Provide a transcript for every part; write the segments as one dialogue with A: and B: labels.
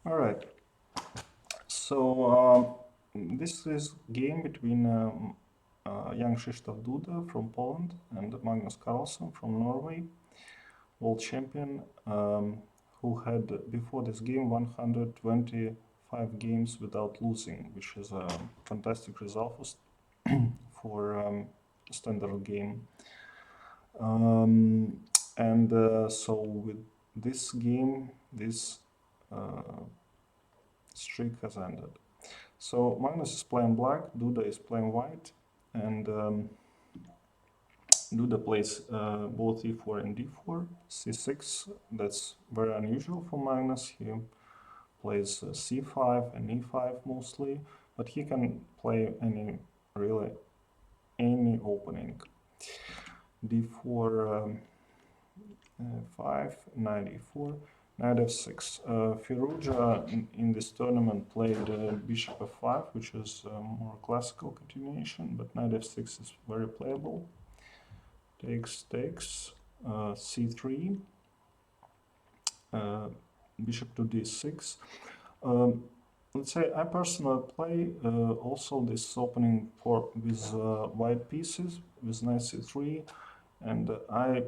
A: All right. So this is game between Jan-Krzysztof Duda from Poland and Magnus Carlsen from Norway, world champion, who had before this game 125 games without losing, which is a fantastic result for a standard game. So with this game, this streak has ended. So Magnus is playing black, Duda is playing white, and Duda plays both e4 and d4, c6. That's very unusual for Magnus. He plays c5 and e5 mostly, but he can play any opening. d4, 5, knight e4. Knight f6. Firuja in this tournament played bishop f5, which is a more classical continuation, but knight f6 is very playable. Takes, c3, bishop to d6. Let's say I personally play also this opening with white pieces, with knight c3, and I,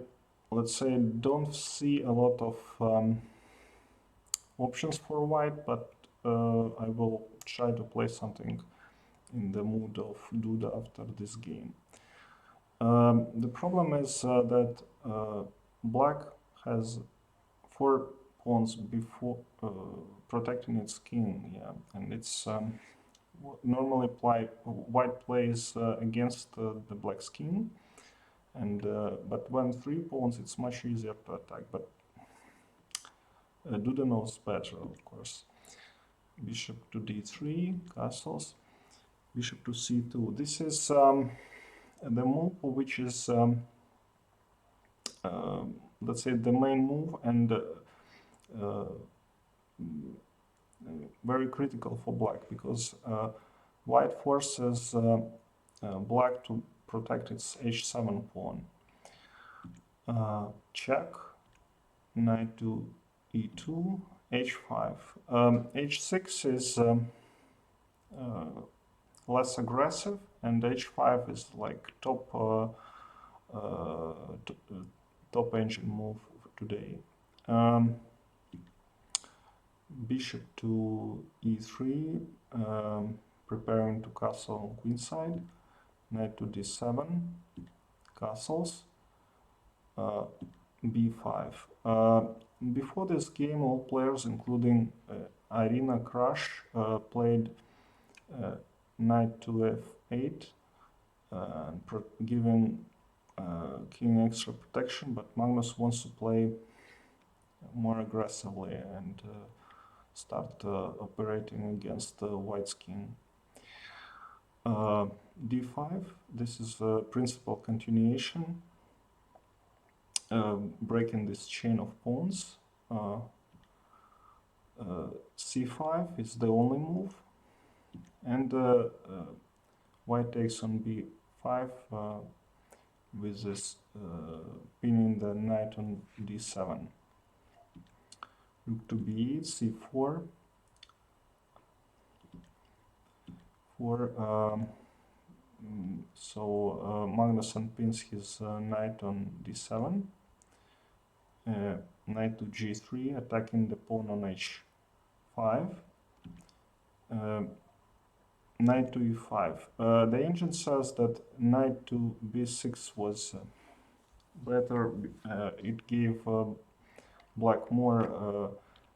A: let's say, don't see a lot of options for white, but I will try to play something in the mood of Duda after this game. The problem is that black has 4 pawns before protecting its king, and it's normally white plays against the black's king, and but when 3 pawns, it's much easier to attack. But Duda knows better, of course. Bishop to d3, castles. Bishop to c2. This is the move which is, let's say, the main move and very critical for black, because white forces black to protect its h7 pawn. Check, knight to e2, h5. h6 is less aggressive, and h5 is like top engine move today. Bishop to e3, preparing to castle on queenside. Knight to d7, castles. b5. Before this game, all players, including Irina Crush, played knight to f8, giving king extra protection, but Magnus wants to play more aggressively and start operating against white's king. d5, this is a principal continuation, breaking this chain of pawns. c5 is the only move, and white takes on b5 with this pinning the knight on d7. Rook to b8, c4. Magnus pins his knight on d7. Knight to g3, attacking the pawn on h5. Knight to e5. The engine says that knight to b6 was better. It gave black more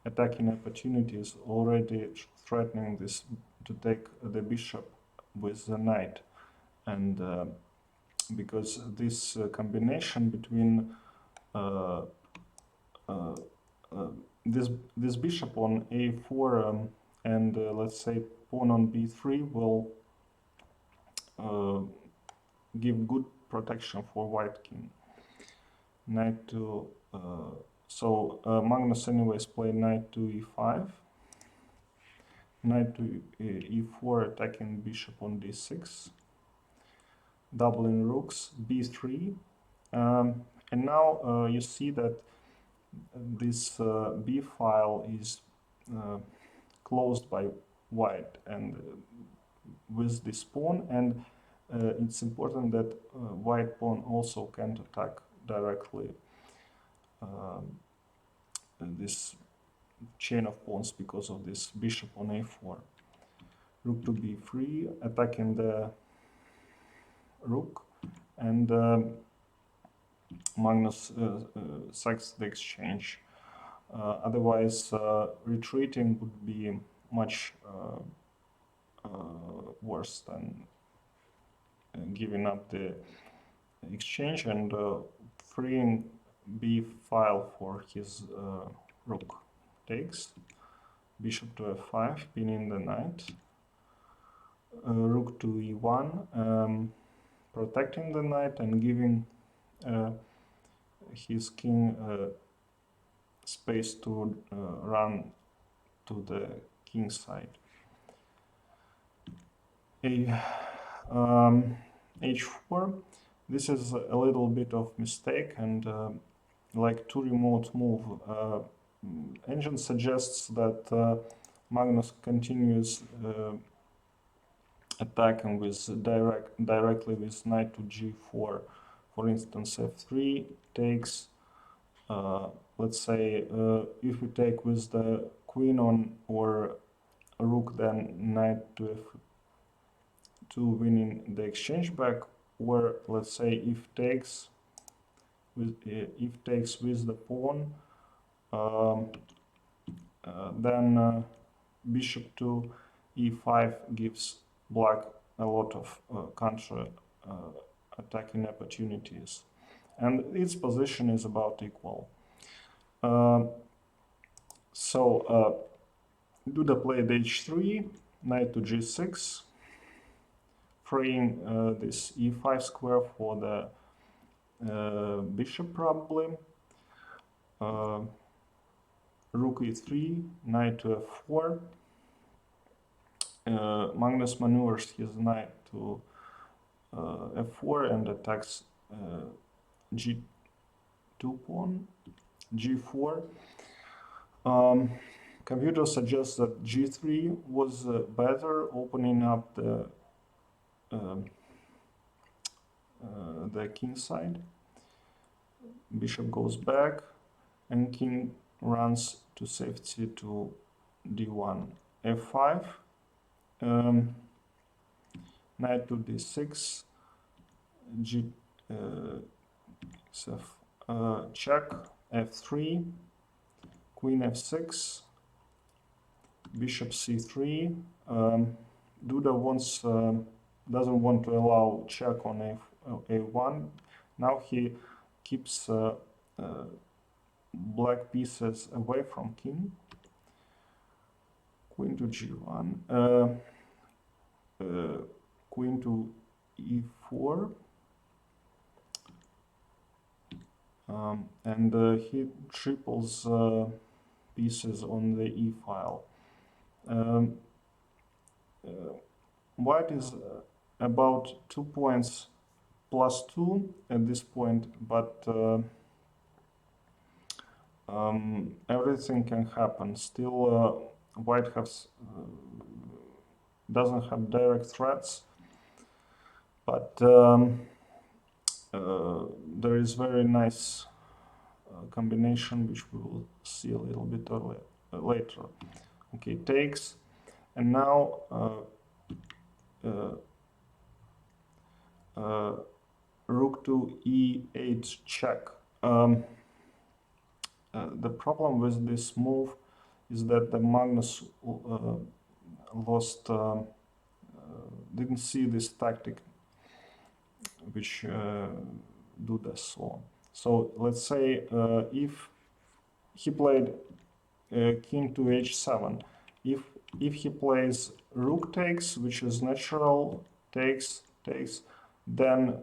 A: attacking opportunities, already threatening this to take the bishop with the knight, and because this combination between this bishop on a4 and let's say pawn on b3 will give good protection for white king. Knight to Magnus anyways played knight to e5, knight to e4, attacking bishop on d6, doubling rooks, b3, and now you see that this b file is closed by white and with this pawn, and it's important that white pawn also can't attack directly this chain of pawns because of this bishop on a4. Rook to b3, attacking the rook, and Magnus sacks the exchange. Otherwise, retreating would be much worse than giving up the exchange and freeing b file for his rook. Takes, bishop to f5, pinning the knight, rook to e1, protecting the knight and giving his king space to run to the king side. H4, this is a little bit of mistake and like too remote move. Engine suggests that Magnus continues attacking with directly with knight to g4. For instance, f3 takes. Let's say if we take with the queen on or rook, then knight to f2, winning the exchange back. Or let's say if takes with the pawn. Then bishop to e5 gives black a lot of counter attacking opportunities, and its position is about equal. So Duda played h3, knight to g6, freeing this e5 square for the bishop probably. Rook e3, knight to f4. Magnus maneuvers his knight to f4 and attacks g2 pawn, g4. Computer suggests that g3 was better, opening up the king side. Bishop goes back and king runs to safety to d1, f5, knight to d6, check, f3, queen f6, bishop c3. Duda doesn't want to allow check on a1. Now he keeps black pieces away from king. Queen to g1, queen to e4, and he triples pieces on the e file. White is about 2 points +2 at this point, but everything can happen. Still, white doesn't have direct threats, but there is very nice combination which we will see a little bit later. Okay, takes, and now rook to e8 check. The problem with this move is that the Magnus didn't see this tactic which Duda saw. So let's say if he played king to h7, if he plays rook takes, which is natural, takes, then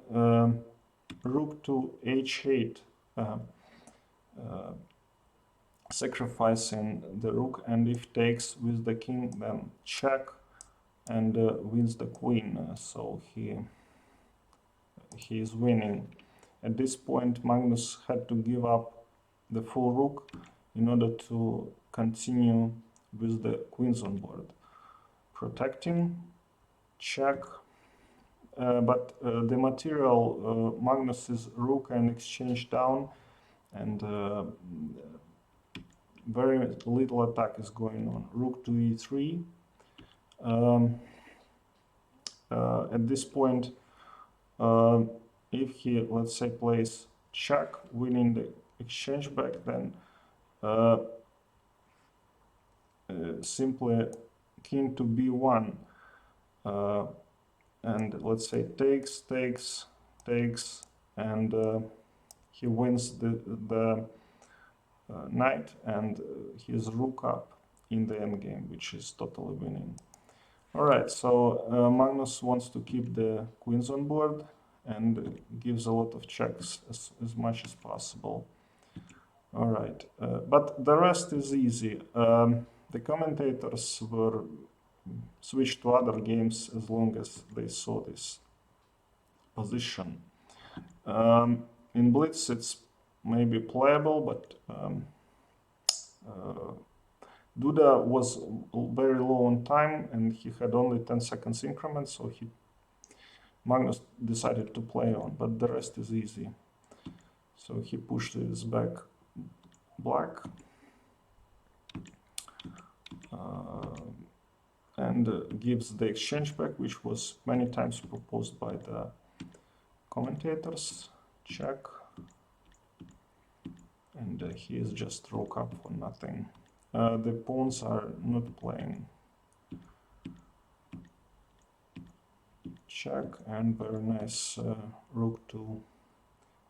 A: rook to h8, sacrificing the rook, and if takes with the king, then check and wins the queen. So he is winning. At this point, Magnus had to give up the full rook in order to continue with the queens on board. Protecting, check, but the material Magnus's rook and exchange down, and very little attack is going on. Rook to e3. At this point, if he, let's say, plays check, winning the exchange back, then simply king to b1, and let's say takes, and he wins the knight and his rook up in the endgame, which is totally winning. Alright, so Magnus wants to keep the queens on board and gives a lot of checks as much as possible. Alright, but the rest is easy. The commentators were switched to other games as long as they saw this position. In Blitz it's maybe playable, but Duda was very low on time and he had only 10 seconds increment, so Magnus decided to play on, but the rest is easy. So he pushed this back black and gives the exchange back, which was many times proposed by the commentators. Check, and he is just rook up for nothing. The pawns are not playing. Check, and very nice rook to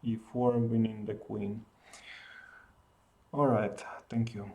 A: e4, winning the queen. Alright, thank you.